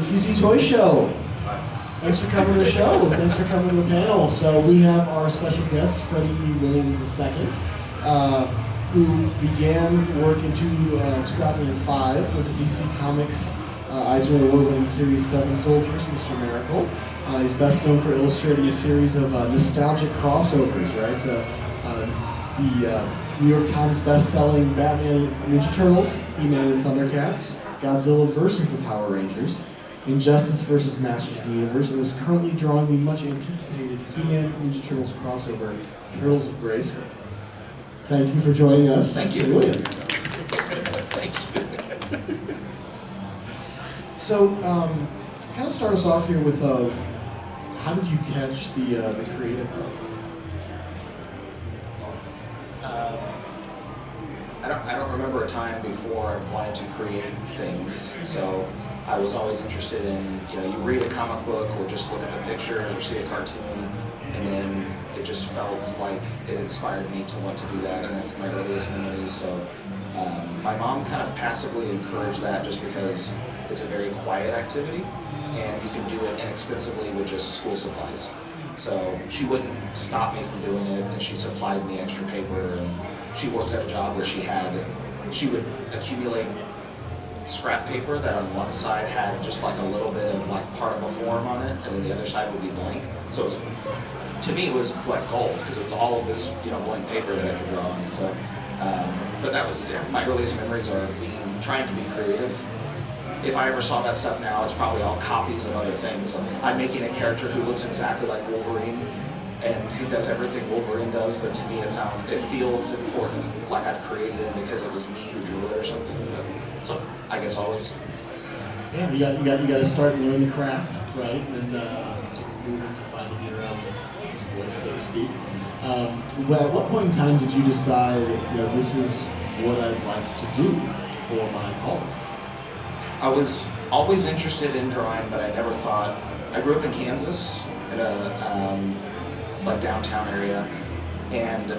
QC Toy Show. Thanks for coming to the show. Thanks for coming to the panel. So we have our special guest, Freddie Williams II, who began work in 2005 with the DC Comics Eisner Award-winning series Seven Soldiers, Mr. Miracle. He's best known for illustrating a series of nostalgic crossovers, right? The New York Times best-selling Batman and Ninja Turtles, He-Man and Thundercats, Godzilla vs. the Power Rangers, Injustice vs. Masters of the Universe, and is currently drawing the much-anticipated He-Man Ninja Turtles crossover, Turtles of Grayskull. Thank you for joining us. Thank you. Williams. Thank you. So, kind of start us off here with, how did you catch the creative bug? I don't remember a time before I wanted to create things, so I was always interested in, you read a comic book or just look at the pictures or see a cartoon, and then it just felt like it inspired me to want to do that, and that's my earliest memories. So my mom kind of passively encouraged that just because it's a very quiet activity, and you can do it inexpensively with just school supplies. So she wouldn't stop me from doing it, and she supplied me extra paper, and she worked at a job where she would accumulate scrap paper that on one side had just like a little bit of like part of a form on it, and then the other side would be blank. So it was, to me, it was like gold because it was all of this blank paper that I could draw on. So, but that was my earliest memories are trying to be creative. If I ever saw that stuff now, it's probably all copies of other things. So I'm making a character who looks exactly like Wolverine, and he does everything Wolverine does, but to me it feels important, like I've created it because it was me who drew it or something. So I guess always. Yeah, you got to start and learn the craft, right? And sort of move into finding your voice, so to speak. At what point in time did you decide, this is what I'd like to do for my calling? I was always interested in drawing, but I never thought. I grew up in Kansas in a like downtown area, and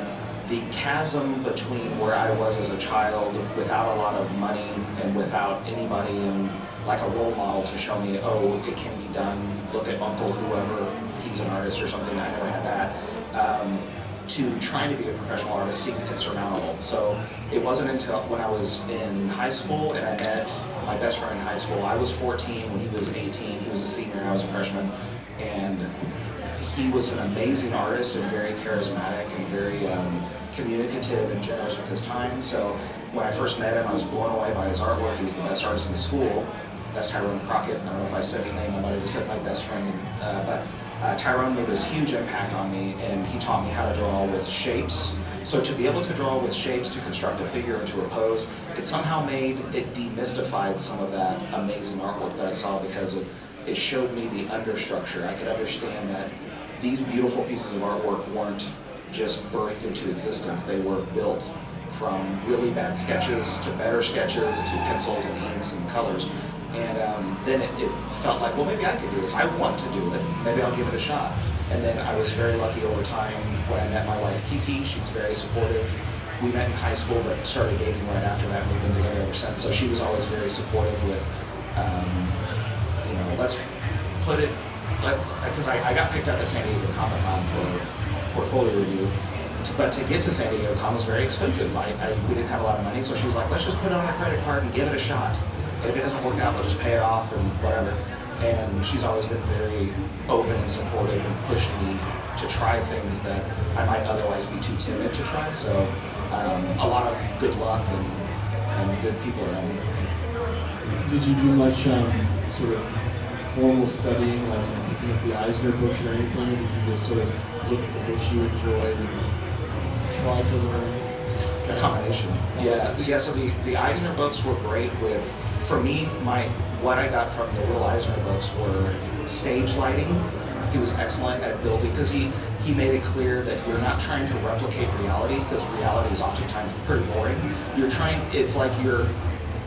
the chasm between where I was as a child without a lot of money and without anybody and like a role model to show me, oh, it can be done, look at Uncle whoever, he's an artist or something, I never had that, to trying to be a professional artist seemed insurmountable. So it wasn't until when I was in high school and I met my best friend in high school. I was 14 when he was 18, he was a senior and I was a freshman, and he was an amazing artist and very charismatic and very communicative and generous with his time. So when I first met him, I was blown away by his artwork. He was the best artist in the school. That's Tyrone Crockett. I don't know if I said his name, I might have just said my best friend. But Tyrone made this huge impact on me, and he taught me how to draw with shapes. So to be able to draw with shapes, to construct a figure and to a pose, it somehow demystified some of that amazing artwork that I saw, because it showed me the understructure. I could understand that these beautiful pieces of artwork weren't just birthed into existence. They were built from really bad sketches to better sketches to pencils and inks and colors. And then it felt like, well, maybe I could do this. I want to do it. Maybe I'll give it a shot. And then I was very lucky over time when I met my wife, Kiki. She's very supportive. We met in high school, but started dating right after that. We've been together ever since. So she was always very supportive with, let's put it, because I got picked up at San Diego Comic-Con for portfolio review, but to get to San Diego Con was very expensive. We didn't have a lot of money, so she was like, let's just put it on a credit card and give it a shot. If it doesn't work out, we'll just pay it off and whatever. And she's always been very open and supportive and pushed me to try things that I might otherwise be too timid to try. So a lot of good luck and good people around me. Did you do much sort of formal studying, like picking up the Eisner books or anything, or did you just sort of look at the books you enjoyed and try to learn? A combination. Yeah. So the Eisner books were great with, for me, what I got from the Will Eisner books were stage lighting. He was excellent at building, because he made it clear that you're not trying to replicate reality, because reality is oftentimes pretty boring. It's like you're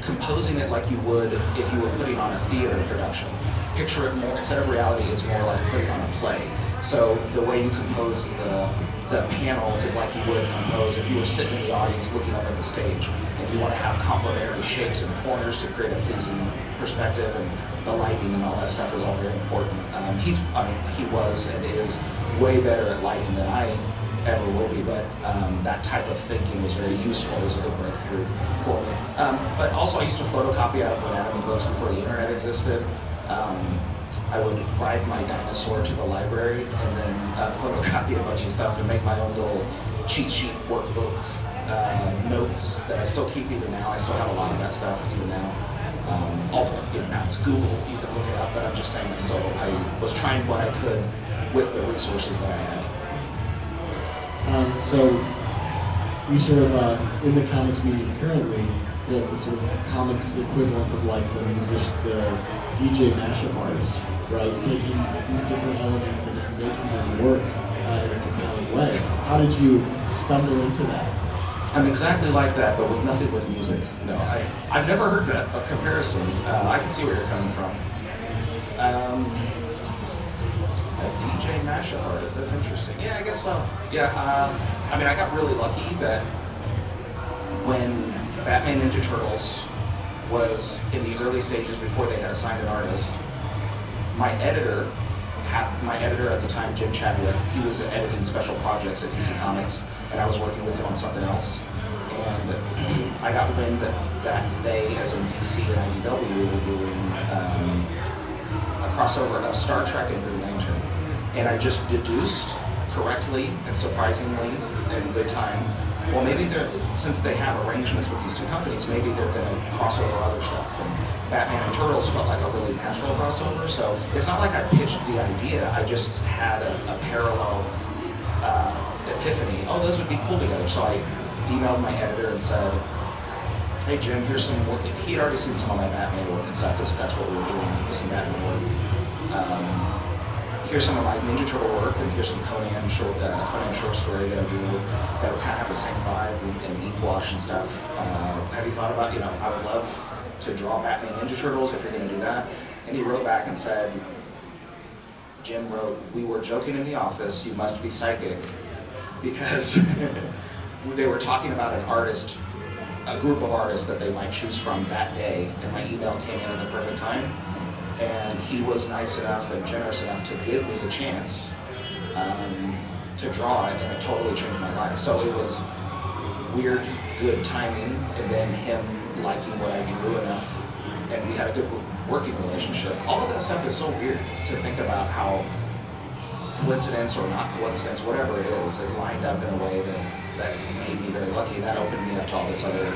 composing it like you would if you were putting on a theater production. Picture it more, instead of reality, it's more like putting on a play. So the way you compose the panel is like you would compose if you were sitting in the audience looking up at the stage, and you want to have complementary shapes and corners to create a pleasing perspective, and the lighting and all that stuff is all very important. He was and is way better at lighting than I ever will be, but that type of thinking was very useful. It was a good breakthrough for me. But also I used to photocopy out of anatomy books before the internet existed. I would ride my dinosaur to the library and then photocopy a bunch of stuff and make my own little cheat sheet workbook notes that I still keep even now. I still have a lot of that stuff even now. Although now it's Google, you can look it up, but I'm just saying I was trying what I could with the resources that I had. So you sort of, in the comics medium currently, the sort of comics equivalent of like the musician, the DJ mashup artist, right? Taking these different elements and making them work in a compelling way. How did you stumble into that? I'm exactly like that, but with nothing with music. No, I've never heard that, a comparison. I can see where you're coming from. A DJ mashup artist, that's interesting. Yeah, I guess so. Yeah, I mean, I got really lucky that when Batman Ninja Turtles was in the early stages before they had assigned an artist, my editor at the time, Jim Chadwick, he was editing special projects at DC Comics, and I was working with him on something else. And I got wind that they, as in DC and IDW, were doing a crossover of Star Trek and Green Lantern. And I just deduced correctly and surprisingly in good time, well, maybe since they have arrangements with these two companies, maybe they're going to cross over other stuff. And Batman and Turtles felt like a really natural crossover. So it's not like I pitched the idea, I just had a parallel epiphany. Oh, those would be cool together. So I emailed my editor and said, hey Jim, here's some work. He had already seen some of my Batman work and stuff, because that's what we were doing, was some Batman work. Here's some of my Ninja Turtle work, and here's some Conan short story that I do that would kind of have the same vibe and ink wash and stuff. Have you thought about, I would love to draw Batman Ninja Turtles if you're going to do that. And he wrote back and said, Jim wrote, we were joking in the office, you must be psychic, because they were talking about an artist, a group of artists that they might choose from that day, and my email came in at the perfect time. And he was nice enough and generous enough to give me the chance to draw it, and it totally changed my life. So it was weird, good timing, and then him liking what I drew enough, and we had a good working relationship. All of that stuff is so weird to think about how coincidence or not coincidence, whatever it is, it lined up in a way that made me very lucky. That opened me up to all these other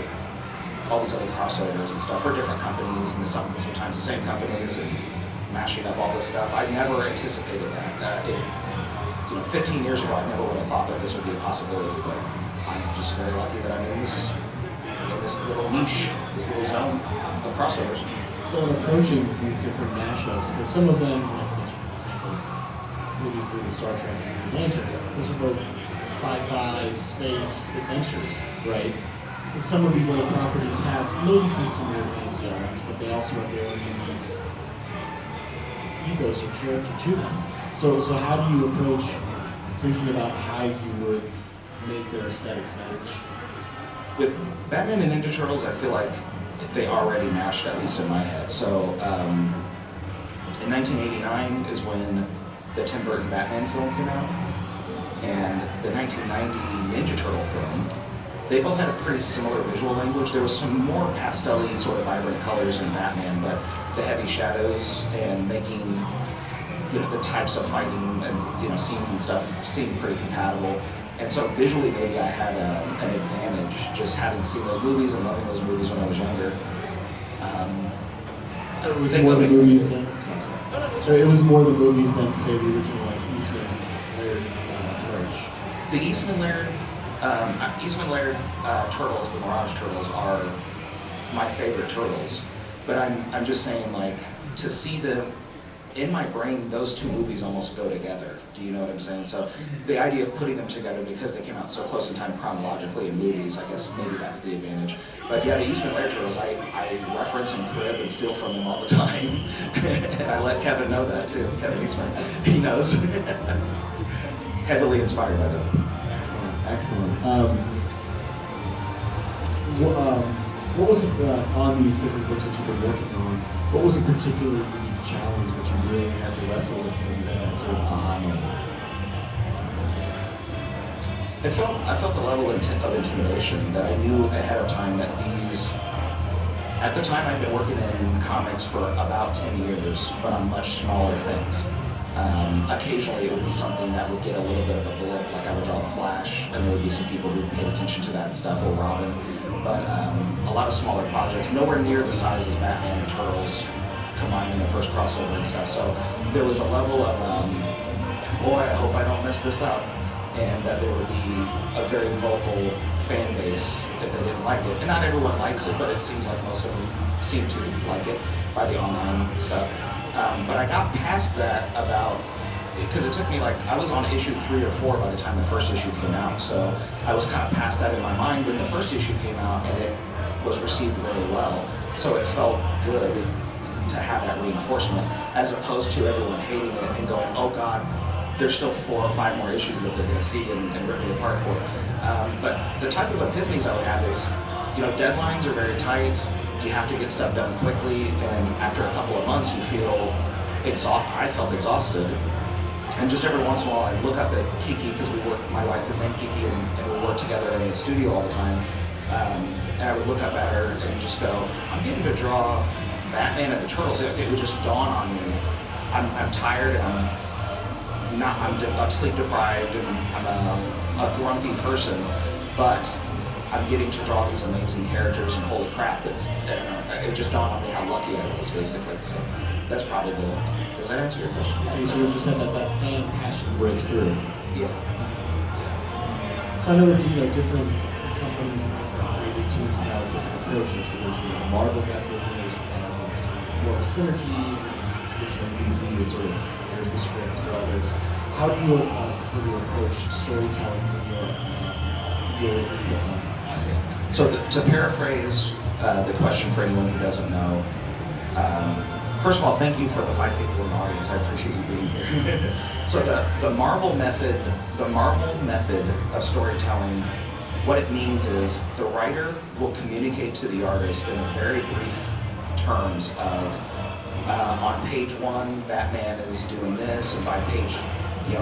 crossovers and stuff for different companies, and sometimes the same companies, and mashing up all this stuff. I never anticipated that. 15 years ago, I never would have thought that this would be a possibility, but I'm just very lucky that I'm in this little niche, this little zone of crossovers. So in approaching these different mashups, because some of them, like I mentioned, for example, previously the Star Trek and Green Lantern, those are both sci-fi, space adventures, right? Some of these other properties have maybe some similar fantasy elements, but they also have their own unique ethos or character to them. So how do you approach thinking about how you would make their aesthetics match? With Batman and Ninja Turtles, I feel like they already matched, at least in my head. So in 1989 is when the Tim Burton Batman film came out, and the 1990 Ninja Turtle film, they both had a pretty similar visual language. There was some more pastel-y, sort of vibrant colors in Batman, but the heavy shadows and making the types of fighting and scenes and stuff seemed pretty compatible. And so visually, maybe I had an advantage just having seen those movies and loving those movies when I was younger. So it was more the movies than. So it was more the movies than, say, the original Eastman Laird approach. The Eastman Laird Turtles, the Mirage Turtles, are my favorite turtles. But I'm just saying, like, to see them in my brain, those two movies almost go together. Do you know what I'm saying? So the idea of putting them together, because they came out so close in time chronologically in movies, I guess maybe that's the advantage. But yeah, the Eastman Laird Turtles, I reference and crib and steal from them all the time. And I let Kevin know that too. Kevin Eastman, he knows. Heavily inspired by them. Excellent. What was on these different books that you've been working on? What was a particularly unique a challenge that you really had to wrestle with and you had that sort of aha moment? I felt a level of intimidation that I knew ahead of time that these. At the time, I'd been working in comics for about 10 years, but on much smaller things. Occasionally, it would be something that would get a little bit of a blip, like I would draw the Flash, and there would be some people who paid attention to that and stuff, or Robin. But a lot of smaller projects, nowhere near the size as Batman and Turtles combined in the first crossover and stuff. So there was a level of, boy, I hope I don't mess this up, and that there would be a very vocal fan base if they didn't like it. And not everyone likes it, but it seems like most of them seem to like it by the online stuff. But I got past that because it took me I was on issue 3 or 4 by the time the first issue came out, so I was kind of past that in my mind when the first issue came out, and it was received very well. So it felt good to have that reinforcement, as opposed to everyone hating it and going, oh God, there's still 4 or 5 more issues that they're going to see and rip me apart for. But the type of epiphanies I would have is, deadlines are very tight. You have to get stuff done quickly, and after a couple of months, you feel I felt exhausted. And just every once in a while, I'd look up at Kiki, because my wife is named Kiki, and we work together in the studio all the time. And I would look up at her and just go, I'm getting to draw Batman and the Turtles. It would just dawn on me. I'm tired, and I'm sleep deprived, and I'm a grumpy person, but I'm getting to draw these amazing characters, and holy crap, it just dawned on me how lucky I was, basically. So that's probably does that answer your question? Yeah, so you just had that fan passion breaks through. Yeah. So I know that different companies and different creative teams have different approaches. So there's the Marvel method, and there's more of a synergy. Traditional DC is sort of there's the script, draw this. How do you prefer to approach storytelling from your aspect? So to paraphrase the question for anyone who doesn't know, first of all, thank you for the 5 people in the audience. I appreciate you being here. So the Marvel method of storytelling, what it means is the writer will communicate to the artist in very brief terms of on page 1, Batman is doing this, and by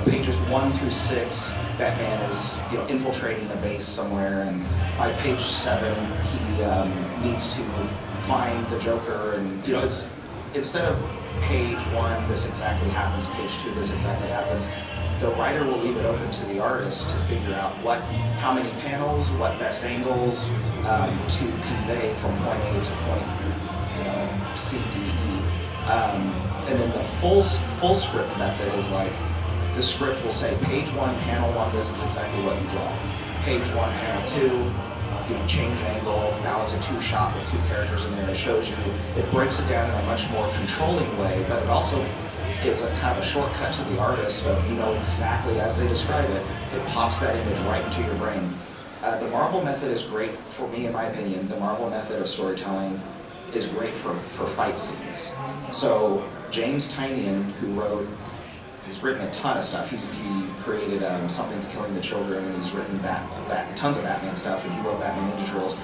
pages 1 through 6, Batman is infiltrating a base somewhere, and by page 7, he needs to find the Joker, and it's instead of page 1, this exactly happens, page 2, this exactly happens. The writer will leave it open to the artist to figure out how many panels, what best angles to convey from point A to point C, D, E. And then the full script method is the script will say page 1, panel 1, this is exactly what you draw. Page 1, panel 2, change angle, now it's a 2-shot with 2 characters in there. It shows you, it breaks it down in a much more controlling way, but it also is a kind of a shortcut to the artist of exactly as they describe it. It pops that image right into your brain. The Marvel method is great, for me in my opinion. The Marvel method of storytelling is great for fight scenes. So James Tynion, he's written a ton of stuff. He created Something's Killing the Children, and he's written tons of Batman stuff, and he wrote Batman Ninja Turtles.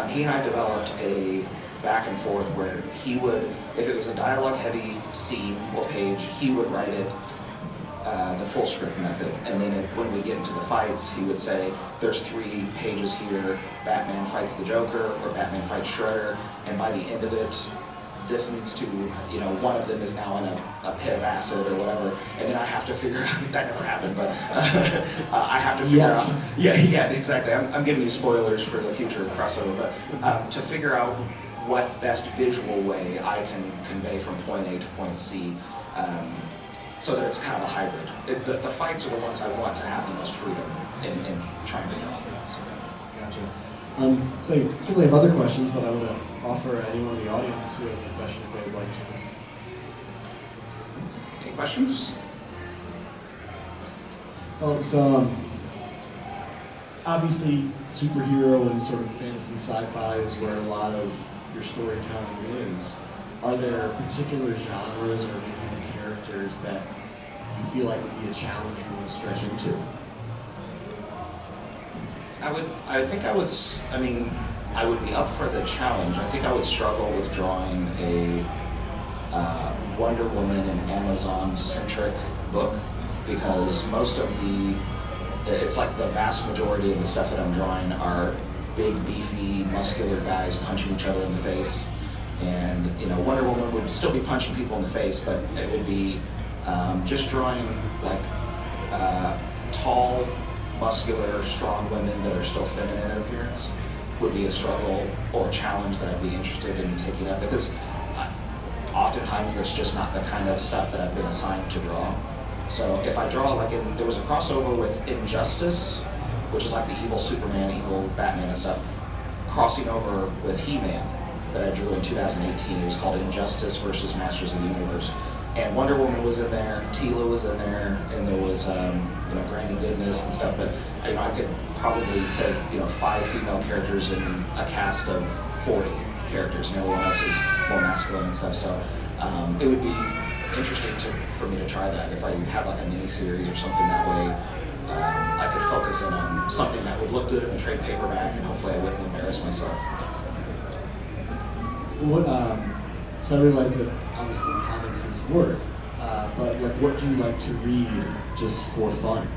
He and I developed a back and forth where he would, if it was a dialogue-heavy scene or page, he would write it the full script method, and then when we get into the fights, he would say, there's 3 pages here, Batman fights the Joker, or Batman fights Shredder, and by the end of it, this needs to, one of them is now in a pit of acid or whatever, and then I have to figure out, that never happened, but I have to figure out, yeah, exactly, I'm giving you spoilers for the future crossover, but to figure out what best visual way I can convey from point A to point C, so that it's kind of a hybrid. The fights are the ones I want to have the most freedom in trying to draw. So. Gotcha. So you certainly have other questions, but I want to offer anyone in the audience who has a question if they would like to. Any questions? Well, so obviously superhero and sort of fantasy sci-fi is where a lot of your storytelling is. Are there particular genres or maybe even characters that you feel like would be a challenge you want to stretch into? I would be up for the challenge. I think I would struggle with drawing Wonder Woman an Amazon-centric book, because most of it's like the vast majority of the stuff that I'm drawing are big, beefy, muscular guys punching each other in the face. And Wonder Woman would still be punching people in the face, but it would be just drawing like tall, muscular, strong women that are still feminine in appearance would be a struggle or a challenge that I'd be interested in taking up, because oftentimes that's just not the kind of stuff that I've been assigned to draw. So if I draw, there was a crossover with Injustice, which is like the evil Superman, evil Batman and stuff, crossing over with He-Man that I drew in 2018. It was called Injustice versus Masters of the Universe. And Wonder Woman was in there, Teela was in there, and there was Granny Goodness and stuff. But I could probably say 5 female characters in a cast of 40 characters, and everyone else is more masculine and stuff. So it would be interesting for me to try that if I had like a mini series or something. That way I could focus in on something that would look good in a trade paperback, and hopefully I wouldn't embarrass myself. So I realize that obviously comics is work, but what do you like to read just for fun?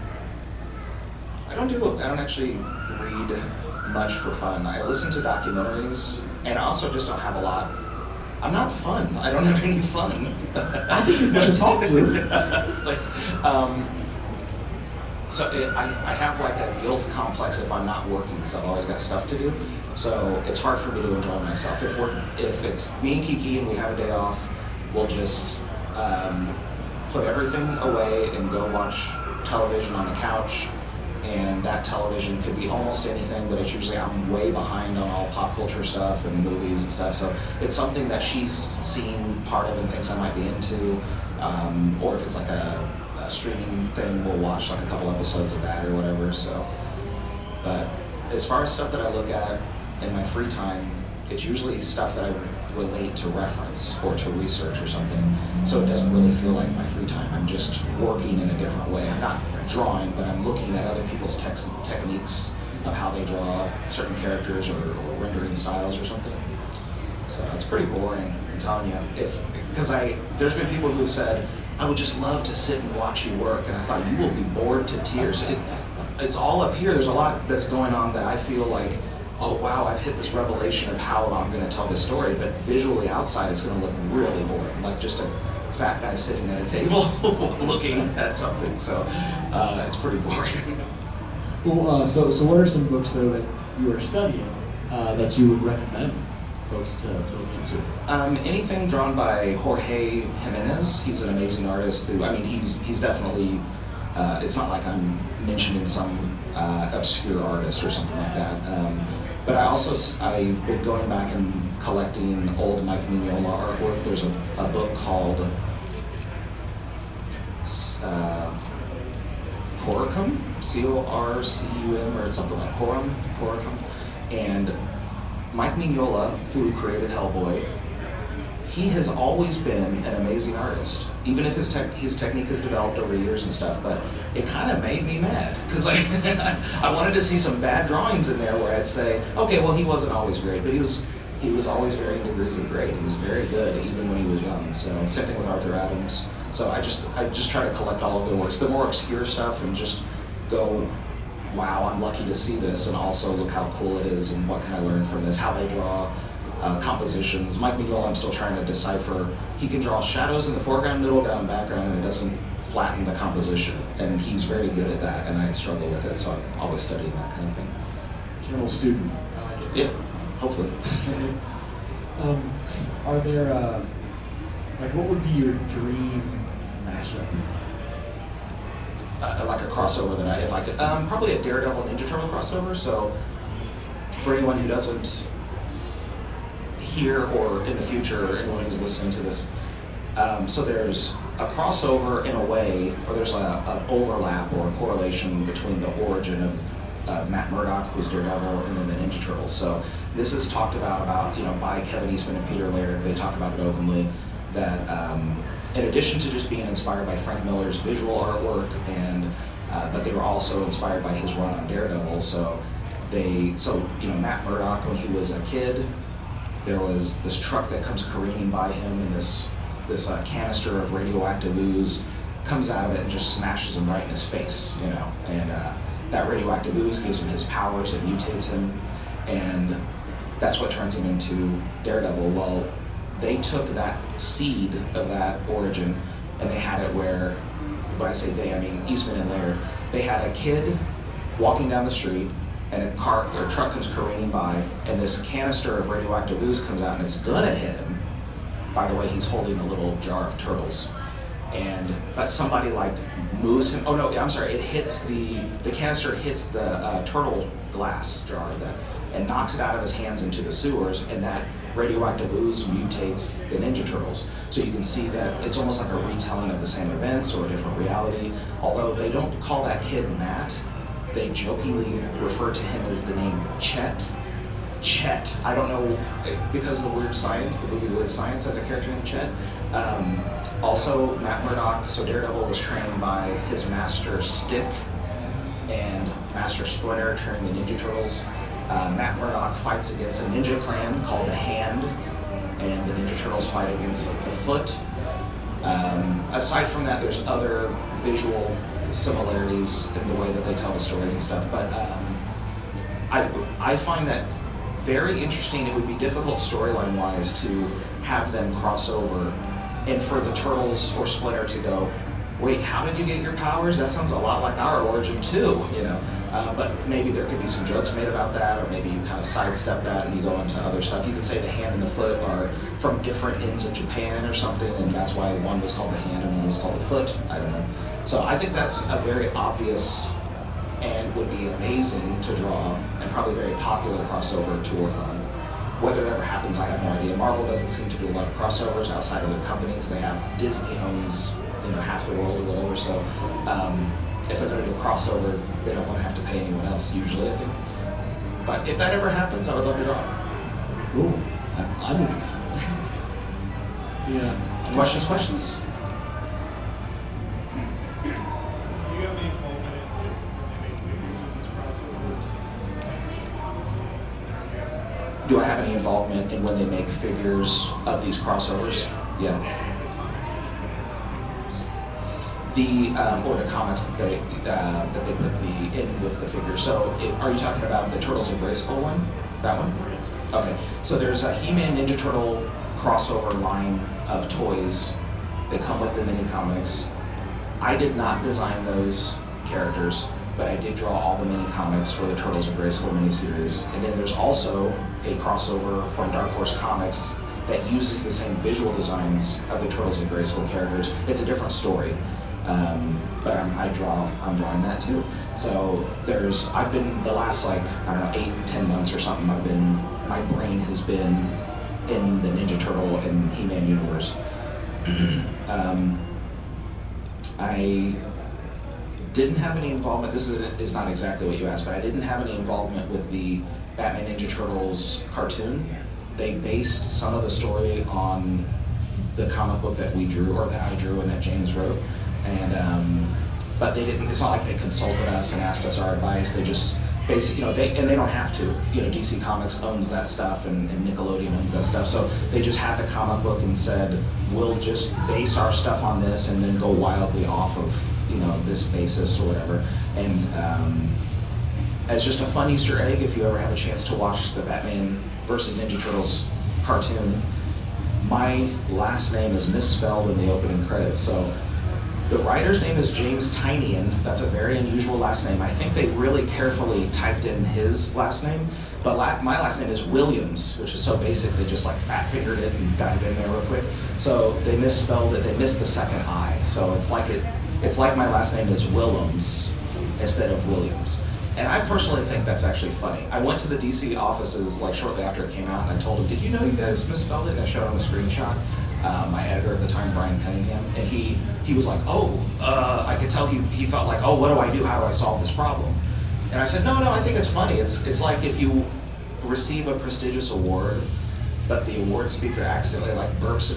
I don't actually read much for fun. I listen to documentaries, and I also just don't have a lot. I'm not fun. I don't have any fun. I think you're fun to talk to. I have like a guilt complex if I'm not working, because I've always got stuff to do. So it's hard for me to enjoy myself. If it's me and Kiki and we have a day off, we'll just put everything away and go watch television on the couch. And that television could be almost anything, but it's usually I'm way behind on all pop culture stuff and movies and stuff. So it's something that she's seen part of and thinks I might be into. Or if it's like a streaming thing, we'll watch like a couple episodes of that or whatever. So, but as far as stuff that I look at in my free time, it's usually stuff that I relate to reference or to research or something. So it doesn't really feel like my free time. I'm just working in a different way. I'm not drawing, but I'm looking at other people's techniques of how they draw certain characters or rendering styles or something. So it's pretty boring, I'm telling you. There's been people who said, I would just love to sit and watch you work, and I thought, you will be bored to tears. It's all up here. There's a lot that's going on that I feel like, oh wow, I've hit this revelation of how I'm going to tell this story, but visually outside it's going to look really boring, like just a fat guy sitting at a table looking at something. So it's pretty boring. Well, so what are some books though that you are studying that you would recommend folks to look into? Anything drawn by Jorge Jimenez. He's an amazing artist who, he's definitely, it's not like I'm mentioning some obscure artist or something like that. But I've been going back and collecting old Mike Mignola artwork. There's a book called Corcum, C-O-R-C-U-M, or something like Corcum. And Mike Mignola, who created Hellboy, he has always been an amazing artist, even if his technique has developed over years and stuff. But it kind of made me mad, because I wanted to see some bad drawings in there where I'd say, okay, well, he wasn't always great, but he was always varying degrees of great. He was very good even when he was young. So same thing with Arthur Adams. So I just try to collect all of their works, the more obscure stuff, and just go, wow, I'm lucky to see this, and also look how cool it is, and what can I learn from this, how they draw compositions. Mike Mignola, I'm still trying to decipher. He can draw shadows in the foreground, middle, down, background, and it doesn't flatten the composition. And he's very good at that, and I struggle with it, so I'm always studying that kind of thing. Journal student. Yeah, hopefully. Are there, what would be your dream mashup? Like a crossover that if I could, probably a Daredevil Ninja Turtle crossover. So for anyone who doesn't hear, or in the future, or anyone who's listening to this, so there's a crossover in a way, or there's an overlap or a correlation between the origin of Matt Murdock, who's Daredevil, and then the Ninja Turtles. So this is talked about by Kevin Eastman and Peter Laird. They talk about it openly, that in addition to just being inspired by Frank Miller's visual artwork, but they were also inspired by his run on Daredevil. So Matt Murdock, when he was a kid, there was this truck that comes careening by him in this this canister of radioactive ooze comes out of it and just smashes him right in his face, you know. And that radioactive ooze gives him his powers, it mutates him, and that's what turns him into Daredevil. Well, they took that seed of that origin and they had it where, when I say they, I mean Eastman and Laird, they had a kid walking down the street and a car or a truck comes careening by and this canister of radioactive ooze comes out and it's gonna hit him. By the way, he's holding a little jar of turtles. But somebody like moves him, oh no, I'm sorry, it hits the canister hits the turtle glass jar and knocks it out of his hands into the sewers, and that radioactive ooze mutates the Ninja Turtles. So you can see that it's almost like a retelling of the same events or a different reality, although they don't call that kid Matt. They jokingly refer to him as the name Chet. Chet. I don't know, because of the Weird Science, the movie Weird Science has a character named Chet. Also, Matt Murdock, so Daredevil was trained by his master Stick and Master Splinter, training the Ninja Turtles. Matt Murdock fights against a ninja clan called the Hand, and the Ninja Turtles fight against the Foot. Aside from that, there's other visual similarities in the way that they tell the stories and stuff, but I find that very interesting. It would be difficult storyline-wise to have them cross over and for the Turtles or Splinter to go, wait, how did you get your powers? That sounds a lot like our origin too, you know. But maybe there could be some jokes made about that, or maybe you kind of sidestep that and you go into other stuff. You could say the Hand and the Foot are from different ends of Japan or something, and that's why one was called the Hand and one was called the Foot. I don't know. So I think that's a very obvious and would be amazing to draw, and probably very popular crossover to work on. Whether it ever happens, I have no idea. Marvel doesn't seem to do a lot of crossovers outside of their companies. They have Disney owns, you know, half the world or whatever. So if they're going to do a crossover, they don't want to have to pay anyone else usually, I think. But if that ever happens, I would love to draw it. Cool. I'm interested. Yeah. Questions? Do I have any involvement in when they make figures of these crossovers? Yeah. Or the comics that they put in with the figures. So, are you talking about the Turtles of Grayskull one? That one? Okay. So there's a He-Man Ninja Turtle crossover line of toys. They come with the mini comics. I did not design those characters, but I did draw all the mini comics for the Turtles of Grayskull miniseries. And then there's also a crossover from Dark Horse Comics that uses the same visual designs of the Turtles of Grayskull characters. It's a different story, but I'm drawing that too. So I've been the last I don't know 8-10 months or something. My brain has been in the Ninja Turtle and He-Man universe. I didn't have any involvement, this is not exactly what you asked, but I didn't have any involvement with the Batman Ninja Turtles cartoon. They based some of the story on the comic book that we drew, or that I drew and that James wrote. And but they didn't, it's not like they consulted us and asked us our advice. They just basically, and they don't have to. DC Comics owns that stuff and Nickelodeon owns that stuff. So they just had the comic book and said, we'll just base our stuff on this and then go wildly off of this basis or whatever. And as just a fun Easter egg, if you ever have a chance to watch the Batman versus Ninja Turtles cartoon, my last name is misspelled in the opening credits. So the writer's name is James Tynion. That's a very unusual last name. I think they really carefully typed in his last name, but my last name is Williams, which is so basic they just fat-fingered it and got it in there real quick. So they misspelled it. They missed the second I. So it's like my last name is Willems instead of Williams. And I personally think that's actually funny. I went to the DC offices shortly after it came out and I told them, did you know you guys misspelled it? And I showed him a screenshot. My editor at the time, Brian Cunningham, and he was like, I could tell he felt like, what do I do? How do I solve this problem? And I said, no, I think it's funny. It's like if you receive a prestigious award, but the award speaker accidentally burps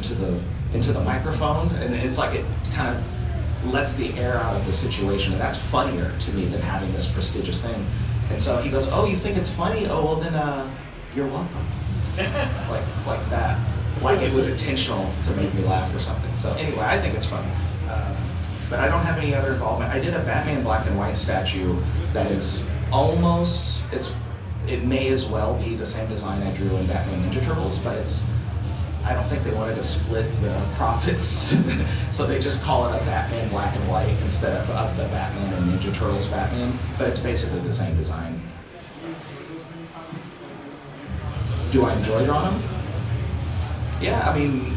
into the microphone, and it's like it kind of lets the air out of the situation, and that's funnier to me than having this prestigious thing. And so he goes, you think it's funny? Oh, well then, you're welcome. like that. like it was intentional to make me laugh or something. So anyway, I think it's funny. But I don't have any other involvement. I did a Batman black and white statue that is almost, it may as well be the same design I drew in Batman Ninja Turtles, but I don't think they wanted to split the profits, so they just call it a Batman black and white instead of the Batman and Ninja Turtles Batman, but it's basically the same design. Do I enjoy drawing them? Yeah, I mean,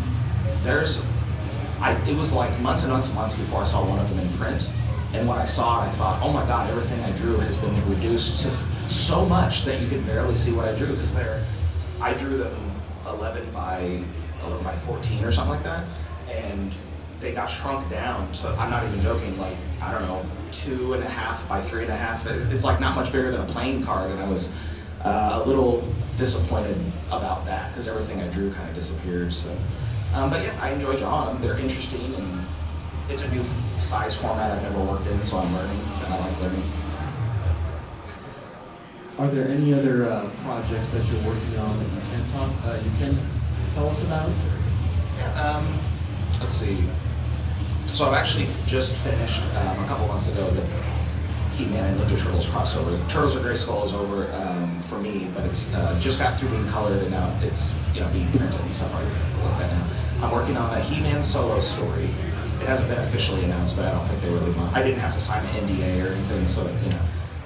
it was like months and months before I saw one of them in print, and when I saw it, I thought, oh my God, everything I drew has been reduced just so much that you can barely see what I drew, because I drew them 11 by 14 or something like that, and they got shrunk down to, I'm not even joking, like, I don't know, 2.5 by 3.5. It's like not much bigger than a playing card, and I was a little disappointed about that, because everything I drew kind of disappeared. So, but yeah, I enjoy drawing them. They're interesting, and it's a new size format I've never worked in, so I'm learning, and I like learning. Are there any other projects that you're working on that you can tell us about? Yeah, let's see. So I've actually just finished a couple months ago the He-Man and Ninja Turtles crossover. Turtles of Grayskull is over for me, but it's just got through being colored, and now it's being printed and stuff like that now. I'm working on a He-Man solo story. It hasn't been officially announced, but I don't think they really want. I didn't have to sign an NDA or anything, so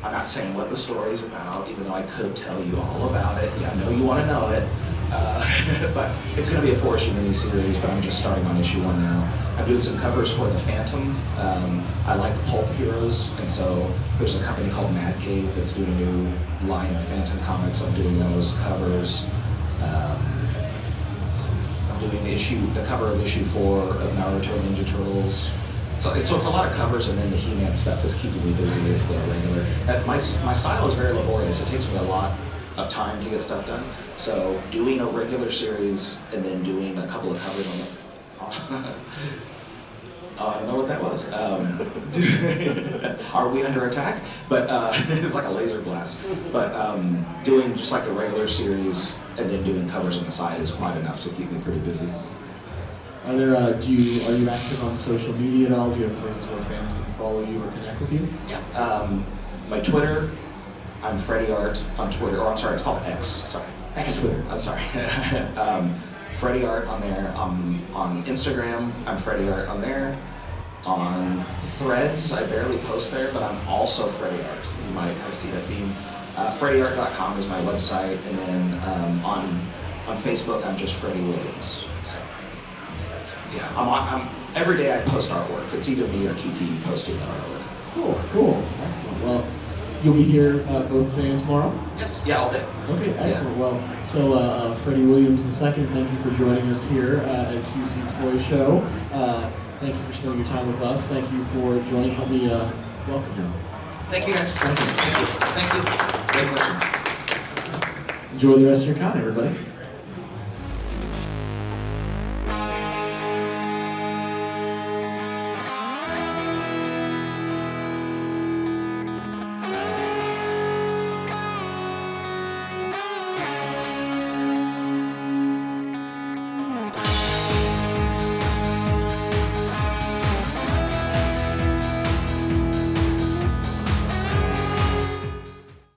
I'm not saying what the story's about, even though I could tell you all about it. Yeah, I know you want to know it. But it's going to be a 4-issue miniseries, but I'm just starting on issue 1 now. I'm doing some covers for the Phantom. I like pulp heroes, and so there's a company called Mad Cave that's doing a new line of Phantom comics. I'm doing those covers. I'm doing the cover of issue 4 of Naruto Ninja Turtles. So it's a lot of covers, and then the He-Man stuff is keeping me busy as the regular. My style is very laborious. It takes me a lot of time to get stuff done. So doing a regular series and then doing a couple of covers on the, I don't know what that was. Are we under attack? But it was like a laser blast. But doing just like the regular series and then doing covers on the side is quite enough to keep me pretty busy. Are are you active on social media at all? Do you have places where fans can follow you or connect with you? Yeah. My Twitter, I'm Freddie Art on Twitter, or I'm sorry, it's called X. Sorry. X Twitter. I'm sorry. Freddie Art on there. On Instagram, I'm Freddie Art on there. On Threads, I barely post there, but I'm also Freddie Art. You might have seen a theme. FreddieArt.com is my website, and then on Facebook, I'm just Freddie Williams. So yeah, I'm every day I post artwork. It's either me or Kiki posting the artwork. Cool, excellent. Well, you'll be here both today and tomorrow? Yes, yeah, all day. Okay, excellent. Yeah. Well, so Freddie Williams II, thank you for joining us here at QC Toy Show. Thank you for spending your time with us. Thank you for joining. Help me welcome you. Thank you, guys. Thank you. Thank you. Great questions. Enjoy the rest of your con, everybody.